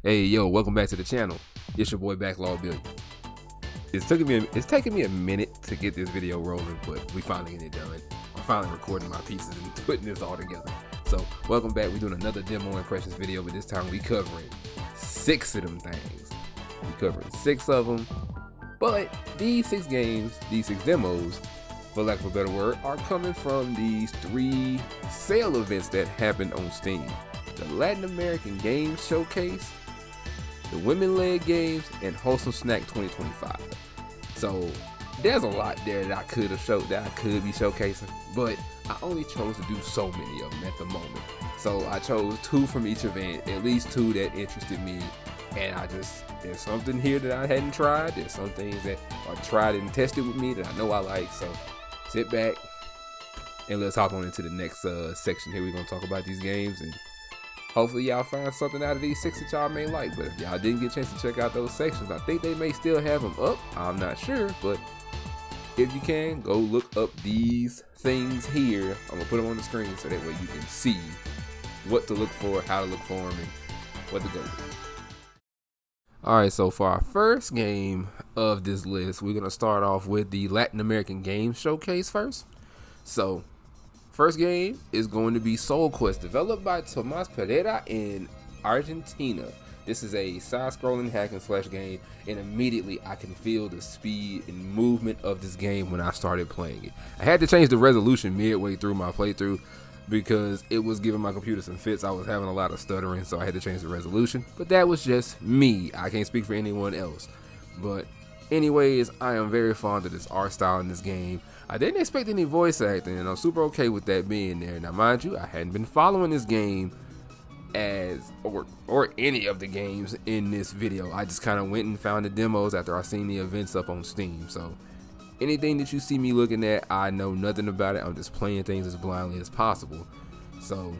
Hey yo, welcome back to the channel. It's your boy backlogbilliam. It's taking me a minute to get this video rolling, but we finally get it done. I'm finally recording my pieces and putting this all together. So welcome back. We're doing another demo impressions video, but this time we covering 6 of them things. We covering 6 of them, but these 6 games, these 6 demos, for lack of a better word, are coming from these 3 sale events that happened on Steam: the Latin American Games Showcase, the Women-Led Games, and Wholesome Snack 2025. So there's a lot there that I could have showed, that I could be showcasing, but I only chose to do so many of them at the moment. So I chose 2 from each event, at least 2 that interested me, and there's something here that I hadn't tried. There's some things that are tried and tested with me that I know I like. So sit back and let's hop on into the next section here. We're gonna talk about these games, and hopefully y'all find something out of these 6 that y'all may like. But if y'all didn't get a chance to check out those sections, I think they may still have them up. I'm not sure, but if you can, go look up these things here. I'm gonna put them on the screen so that way you can see what to look for, how to look for them, and what to go with. Alright, so for our first game of this list, we're gonna start off with the Latin American Games Showcase first. So first game is going to be Soul Quest, developed by Tomas Pereira in Argentina. This is a side-scrolling hack and slash game, and immediately I can feel the speed and movement of this game when I started playing it. I had to change the resolution midway through my playthrough because it was giving my computer some fits. I was having a lot of stuttering, so I had to change the resolution, but that was just me. I can't speak for anyone else. But anyways, I am very fond of this art style in this game. I didn't expect any voice acting, and I'm super okay with that being there. Now mind you, I hadn't been following this game or any of the games in this video. I just kind of went and found the demos after I seen the events up on Steam. So anything that you see me looking at, I know nothing about it. I'm just playing things as blindly as possible. So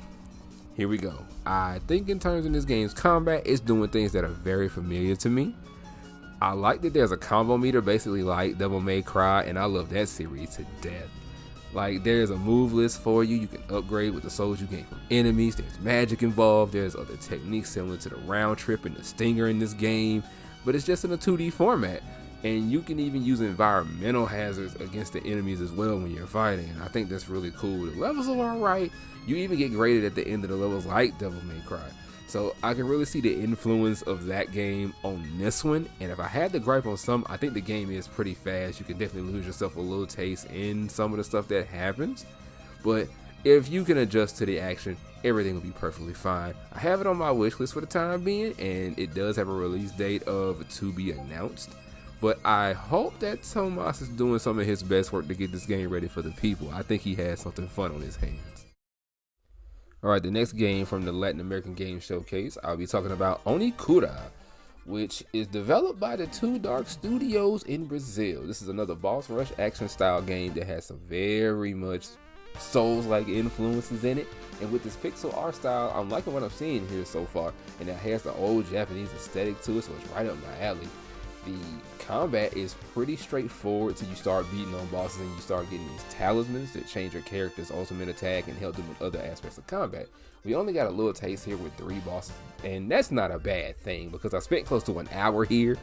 here we go. I think in terms of this game's combat, it's doing things that are very familiar to me. I like that there's a combo meter, basically like Devil May Cry, and I love that series to death. Like, there's a move list for you. You can upgrade with the souls you gain from enemies. There's magic involved. There's other techniques similar to the round trip and the stinger in this game, but it's just in a 2D format. And you can even use environmental hazards against the enemies as well when you're fighting, and I think that's really cool. The levels are alright. You even get graded at the end of the levels like Devil May Cry. So I can really see the influence of that game on this one. And if I had to gripe on some, I think the game is pretty fast. You can definitely lose yourself a little taste in some of the stuff that happens. But if you can adjust to the action, everything will be perfectly fine. I have it on my wish list for the time being, and it does have a release date of to be announced. But I hope that Tomas is doing some of his best work to get this game ready for the people. I think he has something fun on his hands. Alright, the next game from the Latin American Games Showcase, I'll be talking about Onikura, which is developed by the Two Dark Studios in Brazil. This is another boss rush action style game that has some very much Souls-like influences in it. And with this pixel art style, I'm liking what I'm seeing here so far. And it has the old Japanese aesthetic to it, so it's right up my alley. The combat is pretty straightforward till you start beating on bosses and you start getting these talismans that change your character's ultimate attack and help them with other aspects of combat. We only got a little taste here with 3 bosses, and that's not a bad thing because I spent close to an hour here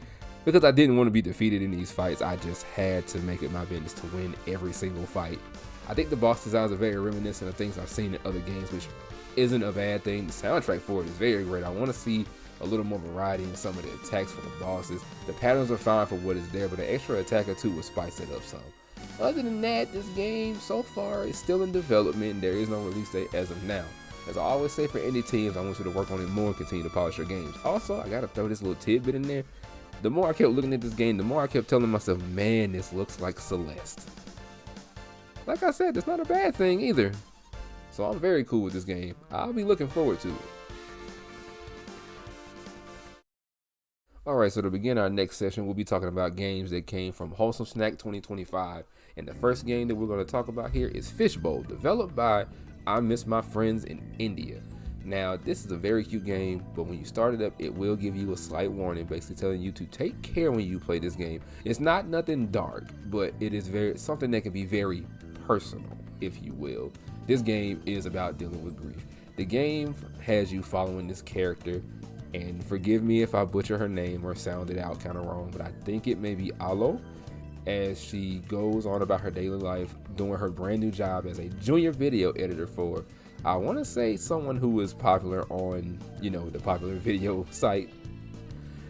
because I didn't want to be defeated in these fights. I just had to make it my business to win every single fight. I think the boss designs are very reminiscent of things I've seen in other games, which isn't a bad thing. The soundtrack for it is very great. I want to see a little more variety in some of the attacks for the bosses. The patterns are fine for what is there, but an extra attack or 2 will spice it up some. Other than that, this game so far is still in development. There is no release date as of now. As I always say for indie teams, I want you to work on it more and continue to polish your games. Also, I gotta throw this little tidbit in there. The more I kept looking at this game, the more I kept telling myself, man, this looks like Celeste. Like I said, it's not a bad thing either. So I'm very cool with this game. I'll be looking forward to it. Alright, so to begin our next session, we'll be talking about games that came from Wholesome Snack 2025. And the first game that we're going to talk about here is Fishbowl, developed by I Miss My Friends in India. Now, this is a very cute game, but when you start it up, it will give you a slight warning, basically telling you to take care when you play this game. It's not nothing dark, but it is something that can be very personal, if you will. This game is about dealing with grief. The game has you following this character And forgive me if I butcher her name or sound it out kind of wrong, but I think it may be Alo, as she goes on about her daily life doing her brand new job as a junior video editor for, I want to say, someone who is popular on, the popular video site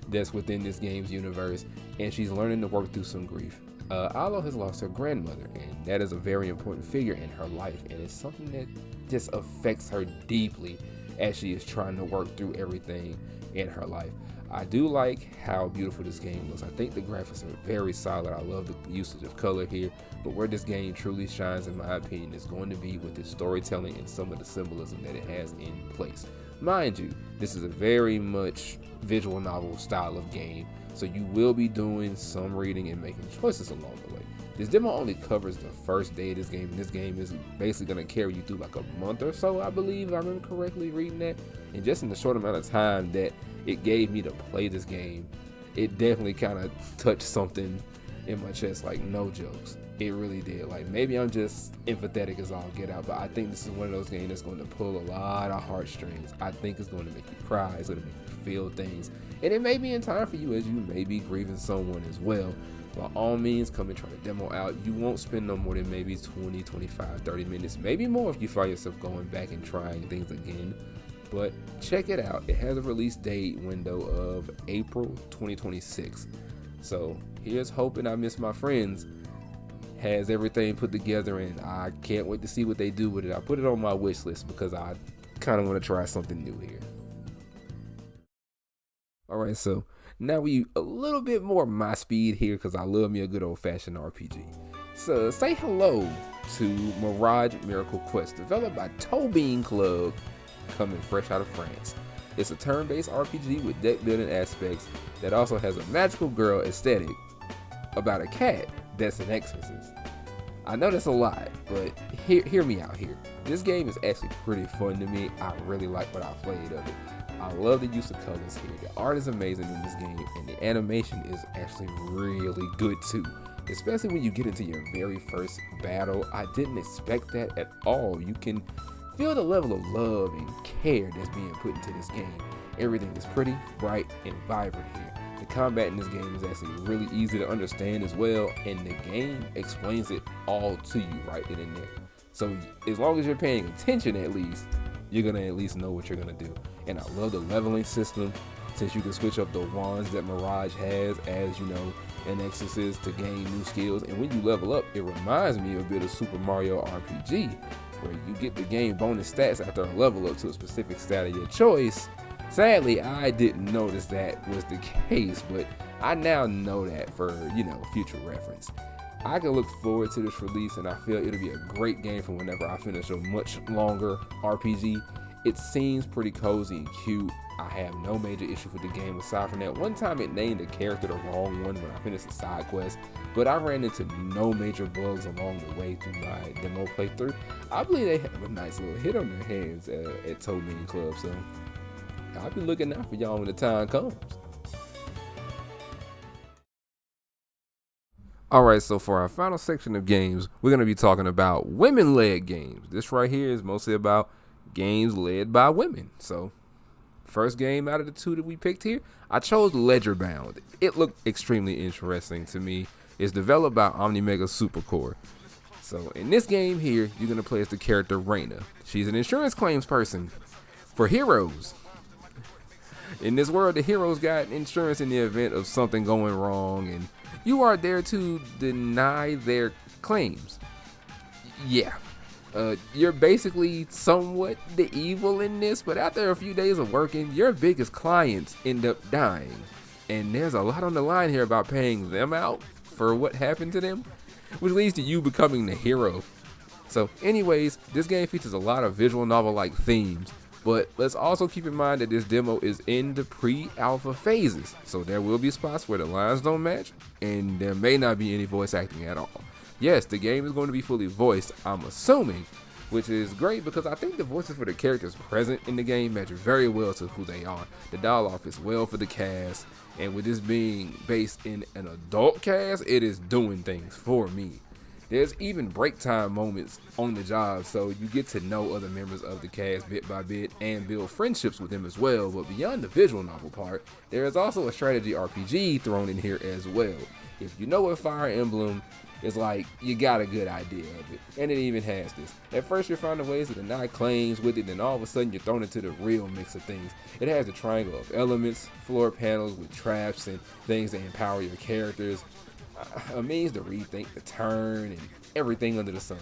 that's within this game's universe, and she's learning to work through some grief. Alo has lost her grandmother, and that is a very important figure in her life, and it's something that just affects her deeply as she is trying to work through everything in her life. I do like how beautiful this game looks. I think the graphics are very solid. I love the usage of color here, but where this game truly shines, in my opinion, is going to be with the storytelling and some of the symbolism that it has in place. Mind you, this is a very much visual novel style of game, so you will be doing some reading and making choices along the way. This demo only covers the first day of this game, and this game is basically going to carry you through like a month or so, I believe, if I remember correctly reading that. And just in the short amount of time that it gave me to play this game, it definitely kind of touched something in my chest, like no jokes. It really did. Like, maybe I'm just empathetic as all get out, but I think this is one of those games that's going to pull a lot of heartstrings. I think it's going to make you cry. It's going to make you feel things. And it may be in time for you, as you may be grieving someone as well. By all means, come and try the demo out. You won't spend no more than maybe 20, 25, 30 minutes, maybe more if you find yourself going back and trying things again. But check it out. It has a release date window of April 2026. So here's hoping I Miss My Friends has everything put together, and I can't wait to see what they do with it. I put it on my wish list because I kind of want to try something new here. Alright, so now we a little bit more my speed here because I love me a good old-fashioned RPG. So say hello to Mirage Miracle Quest, developed by Tobin Club, coming fresh out of France. It's a turn-based RPG with deck building aspects that also has a magical girl aesthetic about a cat that's an exorcist. I know that's a lot, but hear me out here. This game is actually pretty fun to me. I really like what I played of it. I love the use of colors here. The art is amazing in this game, and the animation is actually really good too. Especially when you get into your very first battle. I didn't expect that at all. You can feel the level of love and care that's being put into this game. Everything is pretty, bright, and vibrant here. The combat in this game is actually really easy to understand as well, and the game explains it all to you right then and there. So as long as you're paying attention, at least, you're gonna at least know what you're gonna do. And I love the leveling system, since you can switch up the wands that Mirage has as, an exorcist to gain new skills. And when you level up, it reminds me a bit of Super Mario RPG, where you get the game bonus stats after a level up to a specific stat of your choice. Sadly, I didn't notice that was the case, but I now know that for, future reference. I can look forward to this release, and I feel it'll be a great game for whenever I finish a much longer RPG. It seems pretty cozy and cute. I have no major issue with the game aside from that one time it named a character the wrong one when I finished a side quest, but I ran into no major bugs along the way through my demo playthrough. I believe they have a nice little hit on their hands at Tobin Club, so I'll be looking out for y'all when the time comes. Alright, so for our final section of games, we're going to be talking about women-led games. This right here is mostly about games led by women. So, first game out of the two that we picked here, I chose Ledgerbound. It looked extremely interesting to me. It's developed by Omnimega Supercore. So, in this game here, you're going to play as the character Reina. She's an insurance claims person for heroes. In this world, the heroes got insurance in the event of something going wrong, and you are there to deny their claims. Yeah, you're basically somewhat the evil in this, but after a few days of working, your biggest clients end up dying. And there's a lot on the line here about paying them out for what happened to them, which leads to you becoming the hero. So anyways, this game features a lot of visual novel-like themes, but let's also keep in mind that this demo is in the pre-alpha phases, so there will be spots where the lines don't match, and there may not be any voice acting at all. Yes, the game is going to be fully voiced, I'm assuming, which is great because I think the voices for the characters present in the game match very well to who they are. The dialogue is well for the cast, and with this being based in an adult cast, it is doing things for me. There's even break time moments on the job, so you get to know other members of the cast bit by bit and build friendships with them as well. But beyond the visual novel part, there is also a strategy RPG thrown in here as well. If you know what Fire Emblem is like, you got a good idea of it. And it even has this. At first you're finding ways to deny claims with it, and all of a sudden you're thrown into the real mix of things. It has a triangle of elements, floor panels with traps and things that empower your characters, a means to rethink the turn and everything under the sun.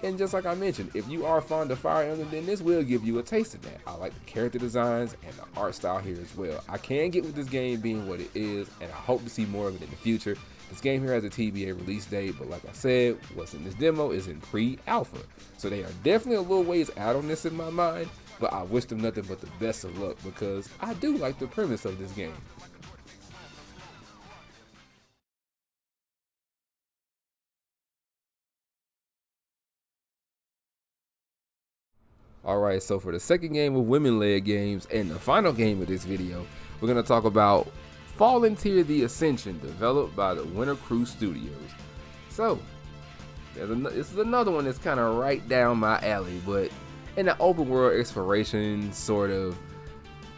And just like I mentioned, if you are fond of Fire Emblem, then this will give you a taste of that. I like the character designs and the art style here as well. I can get with this game being what it is, and I hope to see more of it in the future. This game here has a TBA release date, but like I said, what's in this demo is in pre-alpha. So they are definitely a little ways out on this in my mind, but I wish them nothing but the best of luck because I do like the premise of this game. Alright, so for the second game of women-led games and the final game of this video, we're going to talk about Fallen Tier the Ascension, developed by the Winter Crew Studios. So, this is another one that's kind of right down my alley, but in an open world exploration sort of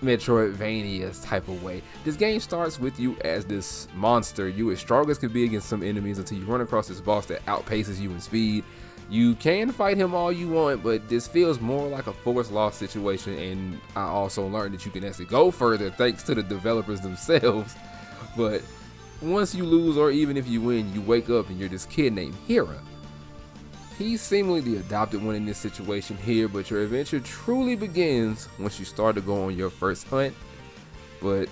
Metroidvania type of way. This game starts with you as this monster. You as strong as can be against some enemies until you run across this boss that outpaces you in speed. You can fight him all you want, but this feels more like a forced loss situation, and I also learned that you can actually go further thanks to the developers themselves. But once you lose, or even if you win, you wake up and you're this kid named Hira. He's seemingly the adopted one in this situation here, but your adventure truly begins once you start to go on your first hunt. But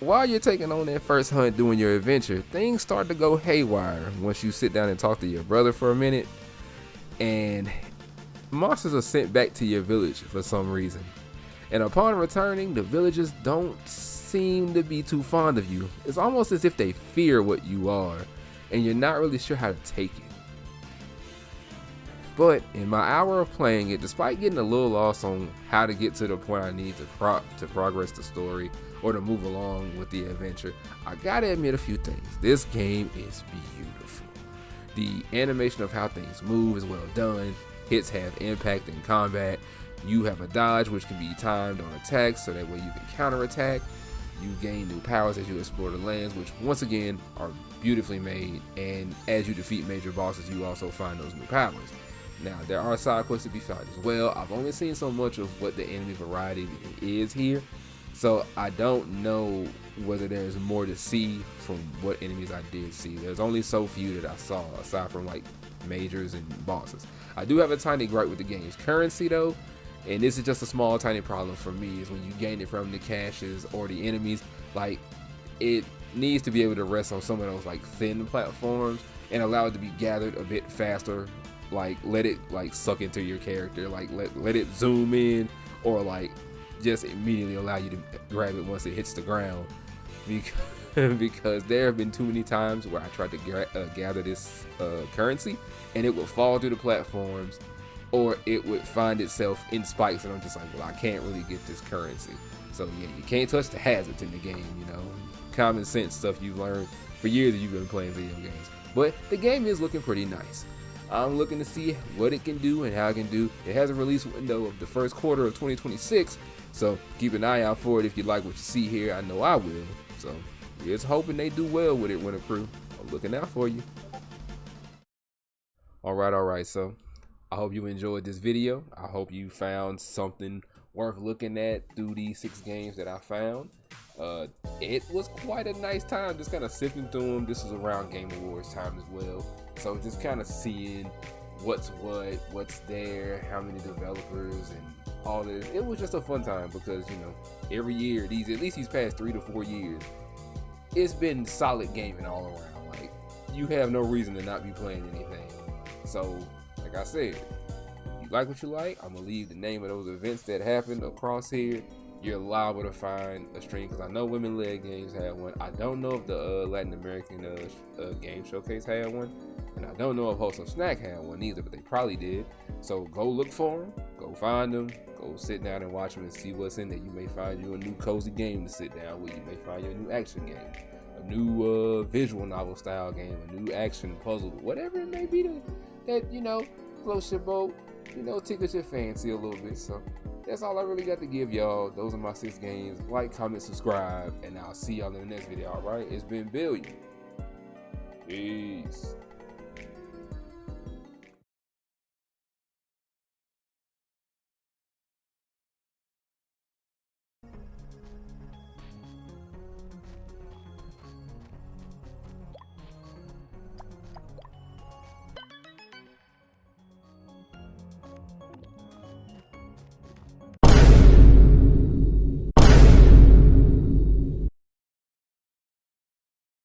while you're taking on that first hunt doing your adventure, things start to go haywire once you sit down and talk to your brother for a minute. And monsters are sent back to your village for some reason. And upon returning, the villagers don't seem to be too fond of you. It's almost as if they fear what you are, and you're not really sure how to take it. But in my hour of playing it, despite getting a little lost on how to get to the point I need to progress the story or to move along with the adventure, I gotta admit a few things. This game is beautiful. The animation of how things move is well done. Hits have impact in combat. You have a dodge which can be timed on attacks so that way you can counterattack. You gain new powers as you explore the lands, which once again are beautifully made, and as you defeat major bosses you also find those new powers. Now there are side quests to be found as well. I've only seen so much of what the enemy variety is here, so I don't know whether there's more to see from what enemies I did see. There's only so few that I saw aside from like majors and bosses. I do have a tiny gripe with the game's currency though, and this is just a small tiny problem for me, is when you gain it from the caches or the enemies, like it needs to be able to rest on some of those like thin platforms and allow it to be gathered a bit faster. Like let it like suck into your character, like let it zoom in, or like just immediately allow you to grab it once it hits the ground, because there have been too many times where I tried to gather this currency and it would fall through the platforms, or it would find itself in spikes, and I'm just like, well, I can't really get this currency. So yeah, you can't touch the hazards in the game, you know, common sense stuff you've learned for years that you've been playing video games. But the game is looking pretty nice. I'm looking to see what it can do and how it can do. It has a release window of the first quarter of 2026, so keep an eye out for it if you like what you see here. I know I will. So just hoping they do well with it, Winter Crew. I'm looking out for you. Alright, so I hope you enjoyed this video. I hope you found something worth looking at through these 6 games that I found. It was quite a nice time just kind of sifting through them. This was around Game Awards time as well, so just kind of seeing what's there, how many developers, and all this. It was just a fun time because, you know, every year, at least these past 3 to 4 years, it's been solid gaming all around. Like, you have no reason to not be playing anything. So like I said, if you like what you like, I'm gonna leave the name of those events that happened across here. You're liable to find a stream, because I know women-led games had one. I don't know if the Latin American game showcase had one, and I don't know if Wholesome Snack had one either, but they probably did. So go look for them, go find them, go sit down and watch them and see what's in there. You may find you a new cozy game to sit down with. You may find you a new action game, a new visual novel style game, a new action puzzle, whatever it may be that you know, floats your boat, you know, tickles your fancy a little bit. So that's all I really got to give y'all. Those are my 6 games. Like, comment, subscribe, and I'll see y'all in the next video. All right, it's been Billiam. Peace.